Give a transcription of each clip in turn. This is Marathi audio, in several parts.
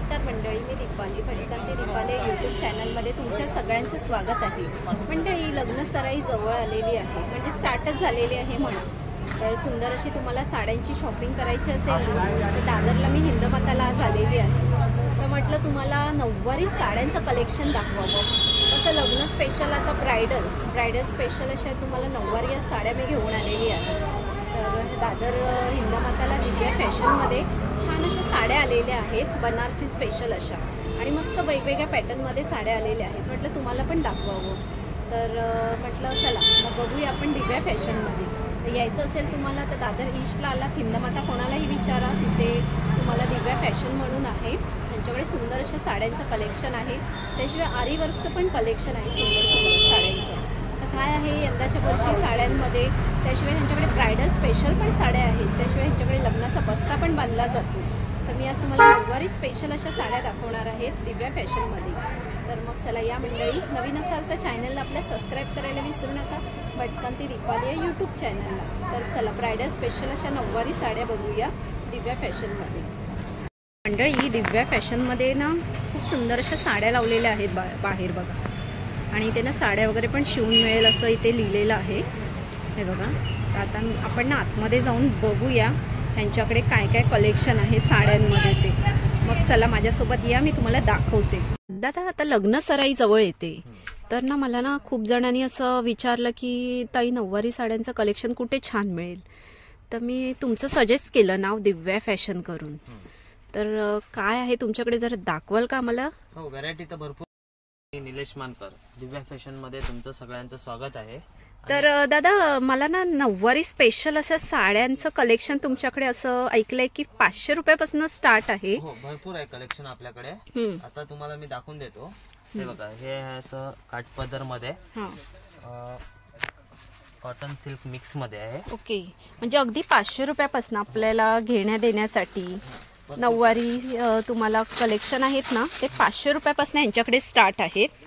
नमस्कार मंडळी, मी दीपाली भटकंती दीपाली यूट्यूब चॅनलमध्ये तुमच्या सगळ्यांचं स्वागत आहे। मंडळी, लग्न सराई जवळ आलेली आहे, म्हणजे स्टार्टच झालेली आहे म्हणून। तर सुंदर अशी तुम्हाला साड्यांची शॉपिंग करायची असेल ना, तर दादरला मी हिंदमाताला आज आलेली आहे। तर म्हटलं तुम्हाला नऊवारी साड्यांचं कलेक्शन दाखवावं। तसं लग्न स्पेशल आता ब्रायडल स्पेशल अशा तुम्हाला नऊवारी साड्या मी घेऊन आलेली आहे। तर दादर हिंदमाताला दिव्या फॅशनमध्ये छान अशा साड्या आलेल्या आहेत, बनारसी स्पेशल अशा, आणि मस्त वेगवेगळ्या पॅटर्नमध्ये साड्या आलेल्या आहेत। म्हटलं तुम्हाला पण दाखवावं, तर म्हटलं चला मग बघूया आपण दिव्या फॅशनमध्ये। तर यायचं असेल तुम्हाला तर दादर ईस्टला आला हिंदमाता कोणालाही विचारा, तिथे तुम्हाला दिव्या फॅशन म्हणून आहे, त्यांच्याकडे सुंदर अशा साड्यांचं कलेक्शन आहे। त्याशिवाय आरी वर्कचं पण कलेक्शन आहे सुंदर साड्यांचं। काय आहे यंदाच्या वर्षी साड्यांमध्ये, त्याशिवाय त्यांच्याकडे ब्रायडल स्पेशल पण साड्या आहेत, त्याशिवाय त्यांच्याकडे लग्नाचा बस्ता पण बांधला जातो। तर मी आज तुम्हाला नऊवारी स्पेशल अशा साड्या दाखवणार आहेत दिव्या फॅशनमध्ये। तर मग चला या मंडळी, नवीन असाल तर चॅनलला आपल्या सबस्क्राईब करायला विसरू नका, भटकंती दीपाली या यूट्यूब चॅनलला। तर चला ब्रायडल स्पेशल अशा नऊवारी साड्या बघूया दिव्या फॅशनमध्ये। मंडळी, दिव्या फॅशनमध्ये ना खूप सुंदर अशा साड्या लावलेल्या आहेत बाहेर बघा, आणि इथे ना साड्या वगैरे पण शिवून मिळेल असं इथे लिहिलेलं आहे, हे बघा। तर आता आपण ना आतमध्ये जाऊन बघूया त्यांच्याकडे काय काय कलेक्शन आहे साड्यांमध्ये ते। मग चला माझ्यासोबत या, मी तुम्हाला दाखवते। दादा, आता लग्न सराई जवळ येते, तर ना मला ना खूप जणांनी असं विचारलं की ताई नऊवारी साड्यांचं कलेक्शन कुठे छान मिळेल, तर मी तुमचं सजेस्ट केलं नाव दिव्या फॅशन करून। तर काय आहे तुमच्याकडे, जरा दाखवाल का आम्हाला? हो, व्हरायटी तर भरपूर। निलेश मानकर, दिव्या फॅशन मध्ये तुमचं सगळ्यांचं स्वागत आहे। तर दादा, मला ना नऊवारी स्पेशल अशा साड्यांचं कलेक्शन तुमच्याकडे असं ऐकलंय की 500 रुपयापासून स्टार्ट आहे। हो, भरपूर आहे कलेक्शन आपल्याकडे। आता तुम्हाला मी दाखवून देतो, हे बघा, हे असं काठपदर मध्ये कॉटन सिल्क मिक्स मध्ये आहे। ओके, म्हणजे अगदी 500 रुपयापासून आपल्याला घेण्या देण्यासाठी नऊवारी तुम्हाला कलेक्शन आहेत ना, ते 500 रुपयापासून यांच्याकडे स्टार्ट आहेत।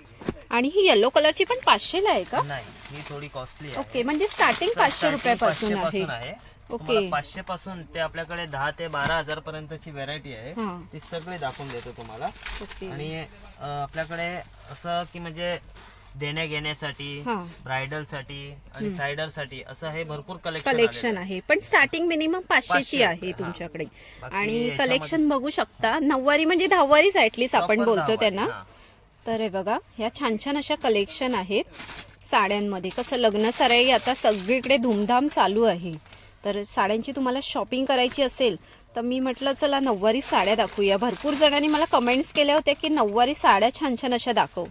आणि ही येलो कलरची पण 500 ला आहे का? नाही, ही थोडी कॉस्टली आहे। ओके, म्हणजे स्टार्टिंग 500 रुपयापासून आहे। ओके, 500 पासून ते आपल्याकडे 10 ते 12,000 पर्यंतची व्हरायटी आहे, ती सगळी दाखवून देतो तुम्हाला। आणि आपल्याकडे असं की म्हणजे देण्या घेण्यासाठी, ब्रायडल साठी आणि सायडर साठी असं हे भरपूर कलेक्शन आहे। पण स्टार्टिंग मिनिमम 500 ची आहे तुमच्याकडे। आणि कलेक्शन बघू शकता, नऊवारी म्हणजे दहावारीच ऍटलीस्ट आपण बोलतो त्यांना। तर हे बघा, ह्या छान छान अशा कलेक्शन आहेत साड्यांमध्ये। कसं लग्न सराई आता सगळीकडे धूमधाम चालू आहे, तर साड्यांची तुम्हाला शॉपिंग करायची असेल तर मी म्हटलं चला नऊवारी साड्या दाखवूया। भरपूर जणांनी मला कमेंट्स केल्या होत्या की नऊवारी साड्या छान छान अशा दाखव।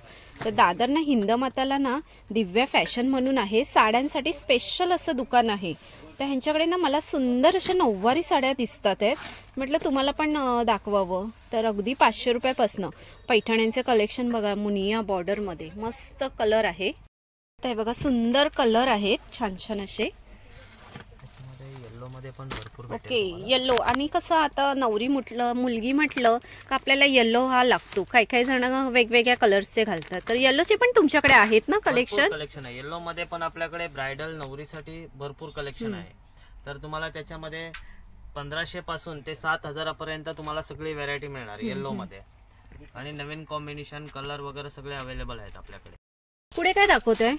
तर दादर ना हिंदमाताला ना दिव्या फॅशन म्हणून आहे, साड्यांसाठी स्पेशल असं दुकान आहे। तर ह्यांच्याकडे ना मला सुंदर अशा नऊवारी साड्या दिसतात आहेत, म्हटलं तुम्हाला पण दाखवावं। तर अगदी 500 रुपयापासून पैठण्यांचे कलेक्शन बघा, मुनिया बॉर्डर मध्ये मस्त कलर आहे। तर बघा, सुंदर कलर आहेत छान छान असे। ओके, येल्लो, आणि कसं आता नवरी म्हटलं मुलगी म्हटलं का आपल्याला येल्लो हा लागतो, काही जण वेगवेगळ्या कलर्सचे घालतात। तर येल्लोचे पण तुमच्याकडे आहेत ना कलेक्शन? कलेक्शन आहे येल्लो मध्ये पण आपल्याकडे ब्रायडल नवरीसाठी भरपूर कलेक्शन आहे। तर तुम्हाला त्याच्यामध्ये 1500 पासून ते 7000 पर्यंत तुम्हाला सगळी व्हरायटी मिळणार येल्लो मध्ये, आणि नवीन कॉम्बिनेशन कलर वगैरे सगळे अवेलेबल आहेत आपल्याकडे। पुढे काय दाखवतोय?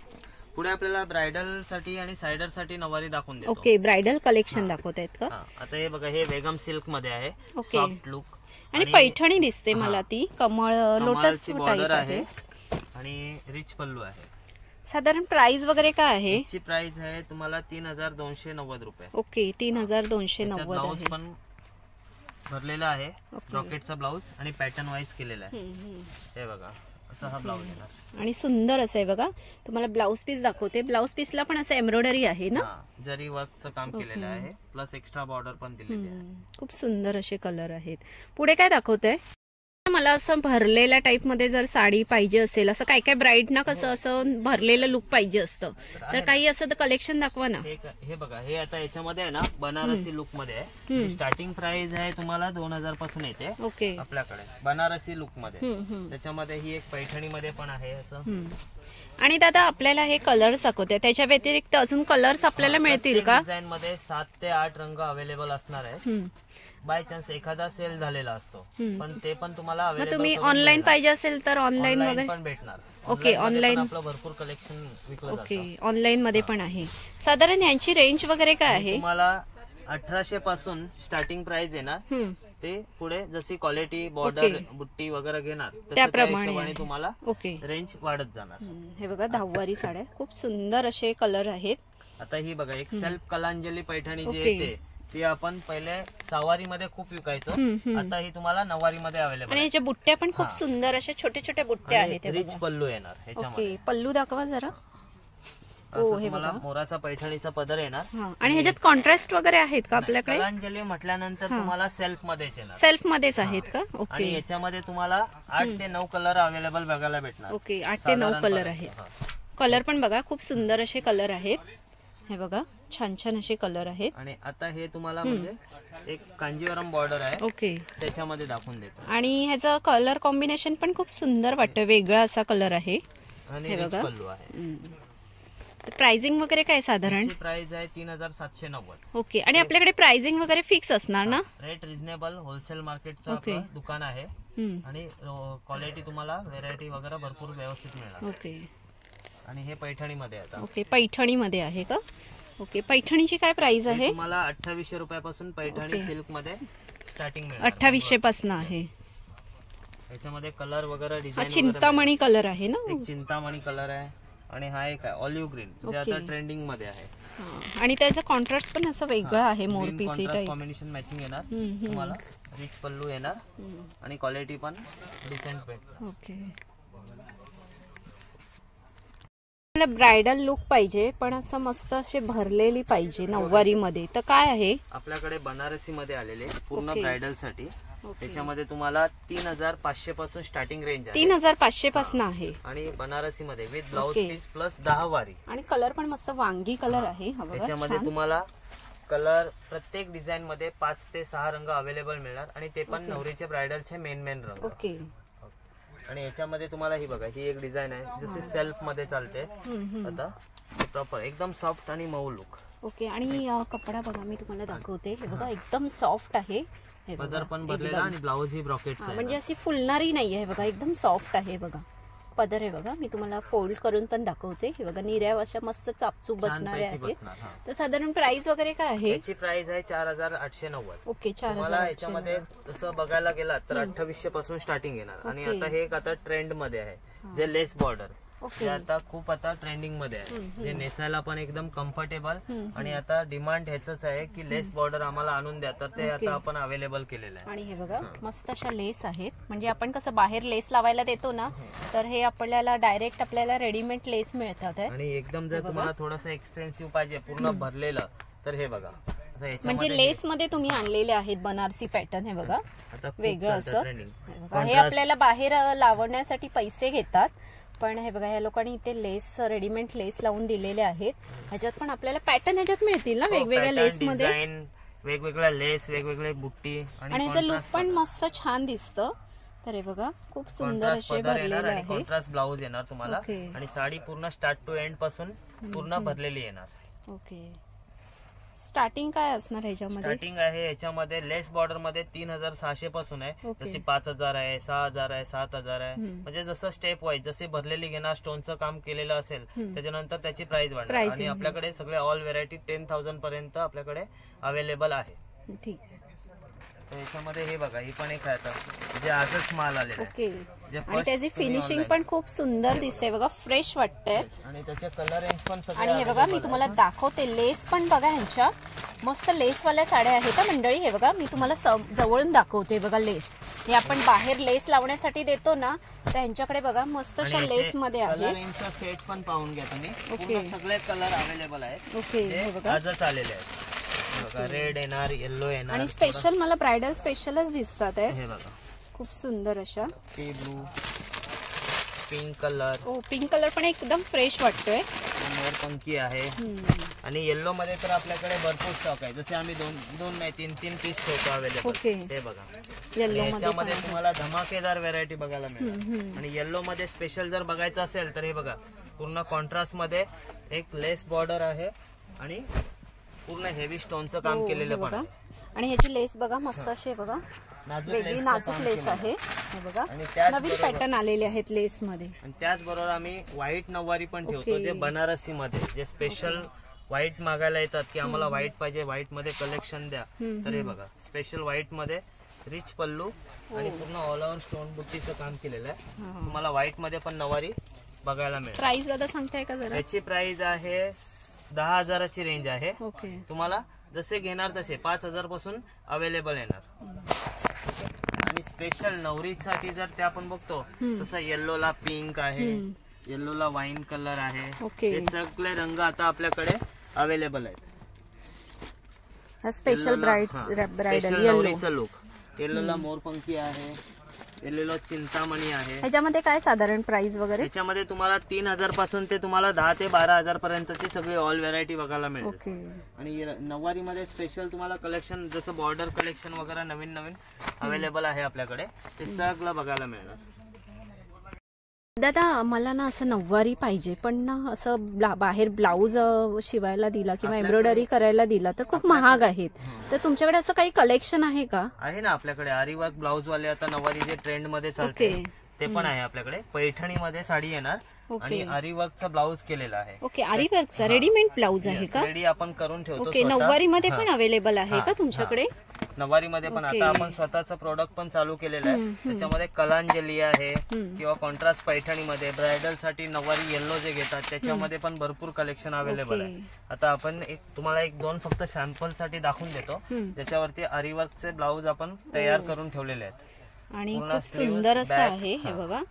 पुढे आपल्याला ब्रायडल साठी आणि सायडर साठी नऊवारी दाखवून देतो। ओके, ब्रायडल कलेक्शन दाखवतायत का? आता हे बघा, हे वेगम सिल्क मध्ये आहे, सॉफ्ट लुक, आणि पैठणी दिसते मला, ती कमळ लोटस बॉर्डर आहे आणि रिच पल्लू आहे। साधारण प्राइस वगैरे काय आहे? याची प्राइस आहे तुम्हाला 3290 रुपये। ओके, 3290 ब्लाउज पण भरलेला आहे, रॉकेटचा ब्लाउज, आणि पॅटर्न वाईज केलेला आहे। हे बघा, असा हा ब्लाउज येणार, आणि सुंदर असं आहे बघा। तुम्हाला ब्लाउज पीस दाखवते, ब्लाउज पीसला पण असं एम्ब्रॉयडरी आहे ना, जरी वर्कचं काम केलेलं आहे, प्लस एक्स्ट्रा बॉर्डर पण दिलेली आहे। खूप सुंदर असे कलर आहेत। पुढे काय दाखवतंय? मला असं भरलेल्या टाइप मध्ये जर साडी पाहिजे असेल, असं काय काय ब्राईड ना कसं असं भरलेलं लुक पाहिजे असतं, तर काही असं कलेक्शन दाखवा ना। हे बघा, हे आता याच्यामध्ये आहे ना बनारसी लुक मध्ये आहे, स्टार्टिंग प्राइस आहे तुम्हाला 2000 पासून येते। ओके, आपल्याकडे बनारसी लुक मध्ये, त्याच्यामध्ये ही एक पैठणी मध्ये पण आहे असं। आणि दादा, आपल्याला हे कलर्स दाखवते, त्याच्या व्यतिरिक्त अजून कलर्स आपल्याला मिळतील का? डिझाईन मध्ये 7 ते 8 रंग अवेलेबल असणार आहे। बाय चान्स एखादा सेल झालेला असतो, पण ते पण तुम्हाला मग अवेलेबल तुम्ही ऑनलाईन पाहिजे असेल तर ऑनलाईन वगैरे पण भेटणार. ओके, ऑनलाईन आपलं भरपूर कलेक्शन विकलं जातं. ओके, ऑनलाईन मध्ये पण आहे. साधारण यांची रेंज वगैरे काय आहे? तुम्हाला 1800 पासून स्टार्टिंग प्राइस येणार. ते पुढे जशी क्वालिटी, बॉर्डर, बुट्टी वगैरे घेणार त्याप्रमाणे तुम्हाला ओके रेंज वाढत जाणार. हे बघा 10वारी साड्या खूप सुंदर असे कलर आहेत. आता ही बघा एक सेल्फ कलांजली पैठणी जी येते ती आपण पहिले 6वारी मध्ये खूप विकायचो. आता ही तुम्हाला 9वारी मध्ये अवेलेबल आणि ह्याच्या बुट्ट्या पण खूप सुंदर अशा छोटे छोटे बुट्ट्या आहेत. रिच पल्लू येणार ह्याच्यामध्ये. पल्लू दाखवा जरा. तुम्हाला मोराचा पैठणीचा पदर येणार. आणि ह्याच्यात कॉन्ट्रास्ट वगैरे आहेत का आपल्याकडे? कलांजली म्हटल्यानंतर तुम्हाला सेल्फ मध्येच येणार. सेल्फ मध्येच आहेत का? ओके. आणि याच्यामध्ये तुम्हाला 8 ते 9 कलर अवेलेबल बघायला भेटणार. ओके, 8 ते 9 कलर आहेत. कलर पण बघा खूप सुंदर असे कलर आहेत. हे बघा छान छान असे कलर आहेत. आणि आता हे तुम्हाला म्हणजे एक कांजीवरम बॉर्डर आहे. ओके, त्याच्यामध्ये दाखवून देतो. आणि ह्याचं कलर कॉम्बिनेशन पण खूप सुंदर वाटतं, वेगळा असा कलर आहे. आणि रिच पल्लू आहे. प्राइसिंग वगैरे काय साधारण? प्राइस आहे 3790. ओके. आणि आपल्याकडे प्राइसिंग वगैरे फिक्स असणार ना? रेट रिझनेबल, होलसेल मार्केटचं आपलं दुकान आहे. आणि क्वालिटी तुम्हाला व्हेरायटी वगैरे भरपूर व्यवस्थित मिळणार. ओके. आणि हे पैठणी मध्ये आता. ओके, पैठणी मध्ये आहे का? ओके, पैठणीची काय प्राइस आहे? तुम्हाला 2800 रुपयापासून पैठणी सिल्क मध्ये स्टार्टिंग मिळेल. 2800 पासून आहे. याच्यामध्ये कलर वगैरे डिझाइन चिंतामणी कलर आहे ना? एक चिंतामणी कलर आहे. आणि हा एक आहे ऑलिव्ह ग्रीन, जे आता ट्रेंडिंग मध्ये आहे. आणि त्याचा कॉन्ट्रास्ट पण असं वेगळा आहे, मोरपिसी टाइप. कॉम्बिनेशन मॅचिंग येणार तुम्हाला. रिच पल्लू येणार आणि क्वालिटी पण डिसेंट भेटणार. ओके. ब्रायडल लुक पाहिजे पण असं मस्त असे भरलेली पाहिजे 9वारी मध्ये, तर काय आहे आपल्याकडे? बनारसी मध्ये आलेले पूर्ण ब्रायडल साठी. त्याच्यामध्ये तुम्हाला 3500 पासून स्टार्टिंग रेंज आहे. 3500 पासून आहे. आणि बनारसी मध्ये विथ ब्लाउज पीस प्लस 10 वारी. आणि कलर पण मस्त वांगी कलर आहे. त्याच्यामध्ये तुम्हाला कलर प्रत्येक डिझाईन मध्ये 5 ते 6 रंग अवेलेबल मिळणार. आणि ते पण नवरीचे ब्रायडलचे मेन रंग. ओके. आणि याच्यामध्ये तुम्हाला ही बघा, ही एक डिझाईन आहे जशी सेल्फ मध्ये चालते. आता प्रॉपर एकदम सॉफ्ट आणि मऊ लुक. ओके. आणि कपडा बघा, मी तुम्हाला दाखवते. हे बघा एकदम सॉफ्ट आहे. पदर पण बदलेला आणि ब्लाउज ही ब्रॉकेटचा आहे. म्हणजे अशी फुलणारी नाहीये. बघा एकदम सॉफ्ट आहे. बघा पदर आहे बघा, मी तुम्हाला फोल्ड करून पण दाखवते. हे बघा निर्या अशा मस्त चापचूप बसणाऱ्या आहेत. तर साधारण प्राइस वगैरे काय आहे? याची प्राइस आहे 4890. ओके, 4000. याच्यामध्ये जसं बघायला गेला तर 2800 पासून स्टार्टिंग येणार. आणि आता हे एक आता ट्रेंड मध्ये आहे जे लेस बॉर्डर. जे आता खूप आता ट्रेंडिंग मध्ये आहे. जे नेसायला पण एकदम कम्फर्टेबल. आणि आता डिमांड ह्याच आहे की लेस बॉर्डर आम्हाला आणून द्या, तर ते आता आपण अवेलेबल केलेलं आहे. आणि हे बघा मस्त अशा लेस आहेत. म्हणजे आपण कसं बाहेर लेस लावायला देतो ना, तर हे आपल्याला डायरेक्ट आपल्याला रेडीमेड लेस मिळतात. आणि एकदम जर तुम्हाला थोडंसं एक्सपेन्सिव्ह पाहिजे पूर्ण भरलेलं, तर हे बघा म्हणजे लेस मध्ये तुम्ही आणलेले आहेत बनारसी पॅटर्न. हे बघा वेगळं असं. हे आपल्याला बाहेर लावण्यासाठी पैसे घेतात, पण हे बघा या लोकांनी इथे लेस रेडीमेड लेस लावून दिलेले आहेत. ह्याच्यात पण आपल्याला पॅटर्न ह्याच्यात मिळतील ना वेगवेगळ्या लेस मध्ये, वेगवेगळ्या लेस, वेगवेगळे बुट्टी. आणि ह्याचं लुक पण मस्त छान दिसतं. तर हे बघा खूप सुंदर असे भरलेले आहे. कॉन्ट्रास्ट ब्लाउज येणार तुम्हाला. आणि साडी पूर्ण स्टार्ट टू एंड पासून पूर्ण भरलेली येणार. ओके. स्टार्टिंग काय असणार ह्याच्यामध्ये? स्टार्टिंग आहे याच्यामध्ये लेस बॉर्डर मध्ये 3600 पासून आहे. जशी 5000 आहे, 6000 आहे, 7000 आहे. म्हणजे जसं स्टेप वाईज जसे भरलेली घेणार, स्टोनचं काम केलेलं असेल त्याच्यानंतर त्याची प्राइस वाढणार. आणि आपल्याकडे सगळे ऑल व्हेरायटी 10,000 पर्यंत आपल्याकडे अवेलेबल आहे. ठीक आहे. याच्यामध्ये हे बघा, ही पण एक आहे आता जे आजच माल आलेला. ओके. आणि त्याची फिनिशिंग पण खूप सुंदर दिसते बघा, फ्रेश वाटतंय. आणि त्याचे कलर रेंज पण सगळे. आणि हे बघा मी तुम्हाला दाखवते, लेस पण बघा ह्यांच्या मस्त लेसवाल्या साड्या आहेत का मंडळी. हे बघा मी तुम्हाला जवळून दाखवते. बघा लेस, हे आपण बाहेर लेस लावण्यासाठी देतो ना, तर ह्यांच्याकडे बघा मस्त अशा लेस मध्ये आहे. सेट पण पाहून घ्या तुम्ही. ओके. सगळे कलर अवेलेबल आहेत. ओके. हे बघा आजच आलेले आहेत. रेड येणार, येलो येणार. आणि स्पेशल मला ब्रायडल स्पेशलच दिसतात. हे बघा खूप सुंदर अशा sea blue, pink colour. Pink colour पण एकदम फ्रेश वाटतोय. मोरपंखी आहे. आणि येलो मध्ये तर आपल्याकडे भरपूर स्टॉक आहे. जसे आम्ही दोन नाही तीन पीस ठेवतो अवेलेबल. हे बघा याच्यामध्ये तुम्हाला धमाकेदार व्हेरायटी बघायला मिळेल. आणि येलो मध्ये स्पेशल जर बघायचं असेल तर हे बघा पूर्ण कॉन्ट्रास्ट मध्ये एक लेस बॉर्डर आहे. आणि पूर्ण हेवी स्टोनचं काम केलेलं पण. आणि ह्याची लेस बघा मस्त अशी आहे बघा, वेगळी नाजूक लेस आहे हे बघा. नवीन पॅटर्न आलेले आहेत लेस मध्ये. आणि त्याचबरोबर आम्ही व्हाईट नऊवारी पण ठेवतो, जे बनारसी मध्ये जे स्पेशल व्हाईट मागायला येतात की आम्हाला व्हाईट पाहिजे, व्हाईट मध्ये कलेक्शन द्या. तर हे बघा स्पेशल व्हाईट मध्ये रिच पल्लू आणि पूर्ण ऑल ओव्हर स्टोन बुट्टीचं काम केलेलं आहे. तुम्हाला व्हाईट मध्ये पण नऊवारी बघायला मिळेल. प्राइस दादा सांगताय का जरा? याची प्राइस आहे 10,000ची रेंज आहे. ओके. तुम्हाला जसे घेणार तसे 5,000 पासून अवेलेबल येणार. आणि स्पेशल नवरीसाठी जर ते आपण बघतो तसं येल्लोला पिंक आहे, येल्लोला वाईन कलर आहे, हे सगळे रंग आता आपल्याकडे अवेलेबल आहेत. स्पेशल ब्राइडल नवरीचं लुक. येल्लोला मोरपंखी आहे, येल्लो चिंतामणी आहे. ह्याच्यामध्ये काय साधारण प्राइस वगैरे? ह्याच्यामध्ये तुम्हाला 3,000 पासून ते तुम्हाला 10 ते 12,000 पर्यंतची सगळी ऑल व्हरायटी बघायला मिळेल. आणि नऊवारी मध्ये स्पेशल तुम्हाला कलेक्शन जसं बॉर्डर कलेक्शन वगैरे नवीन नवीन अवेलेबल आहे आपल्याकडे, ते सगळं बघायला मिळणार. दादा मला ना असं नऊवारी पाहिजे, पण ना असं बाहेर ब्लाऊज शिवायला दिला किंवा एम्ब्रॉयडरी करायला दिला तर खूप महाग आहेत. तर तुमच्याकडे असं काही कलेक्शन आहे का? आहे ना आपल्याकडे. आरी वर्क ब्लाऊज वाले आता नऊवारी जे ट्रेंड मध्ये चालते ते पण आहे आपल्याकडे. पैठणी मध्ये साडी येणार आणि आरी वर्कचा ब्लाऊज केलेला आहे. ओके. आरी वर्कचा रेडीमेड ब्लाऊज आहे का? रेडी आपण करून ठेवतो. ओके. नऊवारी मध्ये पण अवेलेबल आहे का तुमच्याकडे? नऊवारी मध्ये पण आता आपण स्वतःचं प्रोडक्ट पण चालू केलेलं आहे. त्याच्यामध्ये कलांजली आहे किंवा कॉन्ट्रास्ट पैठणी मध्ये ब्रायडल साठी नऊवारी येल्लो जे घेतात त्याच्यामध्ये पण भरपूर कलेक्शन अवेलेबल आहे. आता आपण तुम्हाला 1-2 फक्त सॅम्पल साठी दाखवून देतो, ज्याच्यावरती आरी वर्कचे ब्लाऊज आपण तयार करून ठेवलेले आहेत. आणि खूप सुंदर असं आहे हे बघा.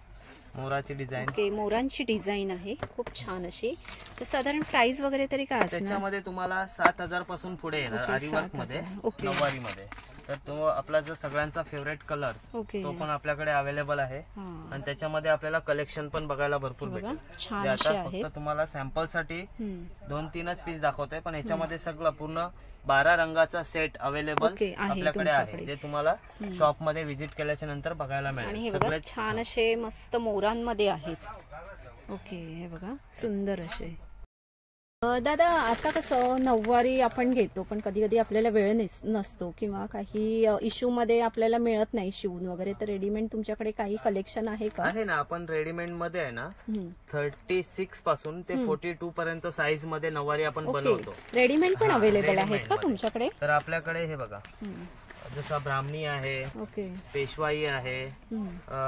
मोराची डिझाइन. ओके. मोरांची डिझाइन आहे खूप छान अशी. तर साधारण प्राइस वगैरे तरी काय असणार? त्याच्यामध्ये तुम्हाला 7,000 पासून पुढे येणार आरी वर्क मध्ये, नऊवारी मध्ये. तर तो आपला जो सगळ्यांचा फेवरेट कलर तो पण आपल्याकडे अवेलेबल आहे. आणि त्याच्यामध्ये आपल्याला कलेक्शन पण बघायला भरपूर भेटेल. जे आता फक्त तुम्हाला सॅम्पल साठी 2-3च पीस दाखवतोय, पण याच्यामध्ये सगळं पूर्ण 12 रंगाचा सेट अवेलेबल आपल्याकडे आहे, जे तुम्हाला शॉप मध्ये व्हिजिट केल्याच्या नंतर बघायला मिळेल. सगळे छान असे मस्त मोरांमध्ये आहेत. ओके. हे बघा सुंदर असे. दादा आता कसं नऊवारी आपण घेतो, पण कधी कधी आपल्याला वेळ नसतो किंवा काही इश्यू मध्ये आपल्याला मिळत नाही शिवून वगैरे, तर रेडीमेड तुमच्याकडे काही कलेक्शन आहे का? आहे ना. आपण रेडीमेड मध्ये आहे ना 36 पासून ते 42 पर्यंत साईज मध्ये नऊवारी आपण बनवतो. रेडीमेड पण अवेलेबल आहेत का तुमच्याकडे? तर आपल्याकडे हे बघा जसं ब्राह्मणी आहे, पेशवाई आहे,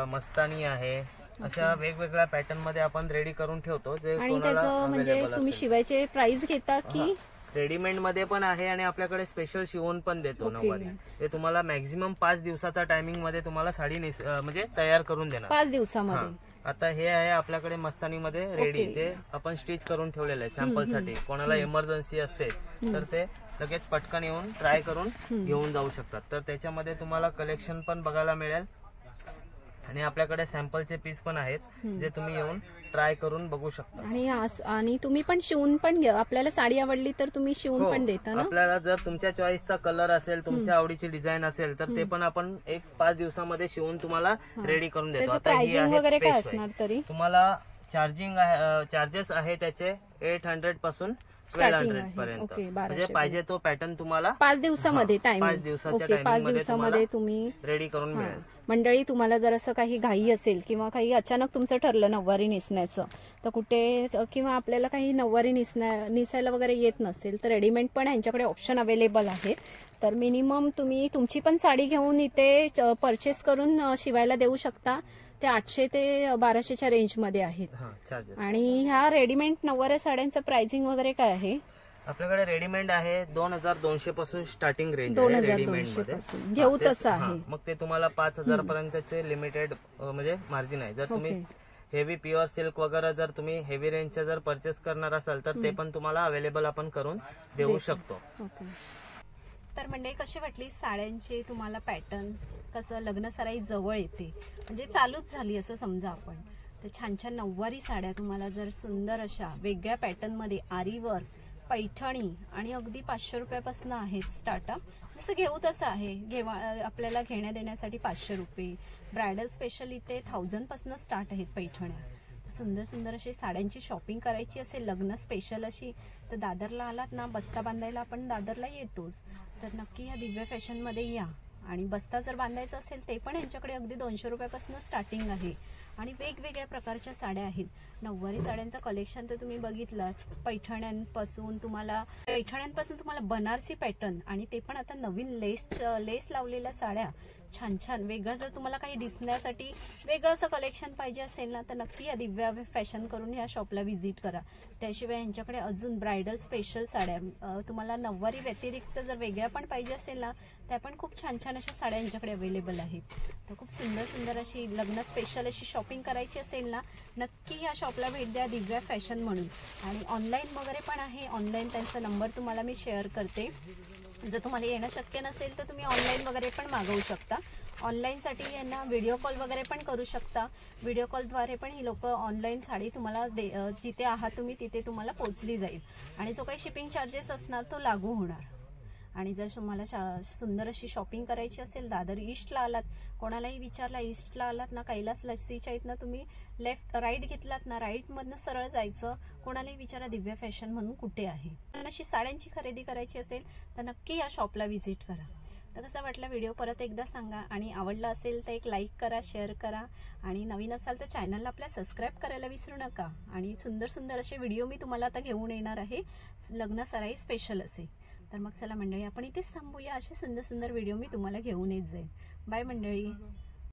मस्तानी आहे, अशा वेगवेगळ्या पॅटर्न मध्ये आपण रेडी करून ठेवतो. जे आणि त्याचं म्हणजे तुम्ही शिवायचे प्राइस घेता की? रेडीमेड मध्ये पण आहे आणि आपल्याकडे स्पेशल शिवून पण देतो नऊवारी. ते तुम्हाला मॅक्झिमम 5 दिवसाचा टायमिंग मध्ये तुम्हाला साडी म्हणजे तयार करून देणार. 5 दिवसामध्ये. आता हे आहे आपल्याकडे मस्तानी मध्ये रेडी, जे आपण स्टिच करून ठेवलेलं आहे सॅम्पल साठी. कोणाला इमर्जन्सी असते तर ते लगेच पटकन येऊन ट्राय करून घेऊन जाऊ शकतात. तर त्याच्यामध्ये तुम्हाला कलेक्शन पण बघायला मिळेल आणि आपल्याकडे सॅम्पलचे पीस पण आहेत, जे तुम्ही येऊन ट्राय करून बघू शकता. आणि तुम्ही पण शिवून पण आपल्याला साडी आवडली तर तुम्ही शिवून पण देता ना? आपल्याला जर तुमच्या चॉईसचा कलर असेल, तुमच्या आवडीची डिझाइन असेल तर ते पण आपण 1-5 दिवसामध्ये शिवून तुम्हाला रेडी करून देतो. आता प्राइसिंग वगैरे काय असणार तरी? तुम्हाला चार्जेस आहे त्याचे 800 पासून 1200 पर्यंत. म्हणजे पाहिजे तो पॅटर्न तुम्हाला 5 दिवसामध्ये टाइम. 5 दिवसामध्ये तुम्ही रेडी करून मिळेल. मंडळी तुम्हाला जर असं काही घाई असेल किंवा काही अचानक तुमचं ठरलं नऊवारी नेसण्याचं, तर कुठे किंवा आपल्याला काही नऊवारी नेसायला वगैरे येत नसेल तर रेडीमेड पण यांच्याकडे ऑप्शन अवेलेबल आहेत. तर मिनिमम तुम्ही तुमची पण साडी घेऊन इथे परचेस करून शिवायला देऊ शकता. ते 800 ते 1200च्या रेंजमध्ये आहेत. आणि ह्या रेडीमेड नऊवारी साड्यांचं प्राइसिंग वगैरे काय आहे? आपल्याकडे रेडीमेड आहे 2200 पासून स्टार्टिंग रेंज आहे. 2200 पासून घेऊ तसं आहे. मग ते तुम्हाला 5000 पर्यंतचे लिमिटेड म्हणजे मार्जिन आहे. जर तुम्ही हेवी प्युअर सिल्क वगैरे जर तुम्ही हेवी रेंजच्या जर परचेस करणार असाल तर ते पण तुम्हाला अवेलेबल आपण करून देऊ शकतो. तर मंडळी कशी वाटली साड्यांची तुम्हाला पॅटर्न? कसं लग्न सराई जवळ येते म्हणजे चालूच झाली असं समजा आपण. तर छान छान नऊवारी साड्या तुम्हाला जर सुंदर अशा वेगळ्या पॅटर्न मध्ये आरी वर्क, पैठणी आणि अगदी 500 रुपयापासून आहेत स्टार्टअप. जसं घेऊ तसं आहे. आपल्याला घेण्या देण्यासाठी 500 रुपये. ब्रायडल स्पेशल इथे 1000 पासून स्टार्ट आहेत पैठण्या. सुंदर सुंदर अशी साड्यांची शॉपिंग करायची असेल लग्न स्पेशल अशी, तर दादरला आलात ना, बस्ता बांधायला आपण दादरला येतोच, तर नक्की या दिव्या फॅशनमध्ये या. आणि बस्ता जर बांधायचा असेल ते पण यांच्याकडे अगदी 200 रुपयापासून स्टार्टिंग आहे. आणि वेगवेगळ्या प्रकारच्या साड्या आहेत. नऊवारी साड्यांचं कलेक्शन तर तुम्ही बघितलं, पैठण्यांपासून तुम्हाला बनारसी पॅटर्न, आणि ते पण आता नवीन लेस लावलेल्या साड्या छान छान. वेगळं जर तुम्हाला काही दिसण्यासाठी वेगळं असं कलेक्शन पाहिजे असेल ना, तर नक्की या दिव्या फॅशन करून ह्या शॉपला व्हिजिट करा. त्याशिवाय यांच्याकडे अजून ब्रायडल स्पेशल साड्या, तुम्हाला नऊवारी व्यतिरिक्त जर वेगळ्या पण पाहिजे असेल ना, त्या पण खूप छान छान अशा साड्या यांच्याकडे अवेलेबल आहेत. तर खूप सुंदर सुंदर अशी लग्न स्पेशल अशी शॉपिंग करायची असेल ना, नक्की ह्या शॉपला भेट द्या, दिव्या फॅशन म्हणून. आणि ऑनलाईन वगैरे पण आहे. ऑनलाईन त्यांचा नंबर तुम्हाला मी शेअर करते. जर तुम्हाला येणं शक्य नसेल तर तुम्ही ऑनलाईन वगैरे पण मागवू शकता. ऑनलाईनसाठी यांना व्हिडिओ कॉल वगैरे पण करू शकता. व्हिडिओ कॉलद्वारे पण ही लोक ऑनलाईन साडी तुम्हाला जिथे आहात तुम्ही तिथे तुम्हाला पोचली जाईल. आणि जो काही शिपिंग चार्जेस असणार तो लागू होणार. आणि जर तुम्हाला सुंदर अशी शॉपिंग करायची असेल, दादर ईस्टला आलात, कोणालाही विचारला ईस्टला आलात ना, कैलास लस्सीच्या इथनं तुम्ही राईट घेतलात ना, राईटमधनं सरळ जायचं. कोणालाही विचारा दिव्या फॅशन म्हणून कुठे आहे. अशी साड्यांची खरेदी करायची असेल तर नक्की या शॉपला व्हिजिट करा. तर कसा वाटला व्हिडिओ परत एकदा सांगा. आणि आवडला असेल तर एक लाईक करा, शेअर करा. आणि नवीन असाल तर चॅनलला आपल्या सबस्क्राईब करायला विसरू नका. आणि सुंदर सुंदर असे व्हिडिओ मी तुम्हाला आता घेऊन येणार आहे, लग्न सराई स्पेशल असे. तर मग चला मंडळी, आपण इथेच थांबूया. असे सुंदर सुंदर व्हिडिओ मी तुम्हाला घेऊन येत जाईल. बाय मंडळी.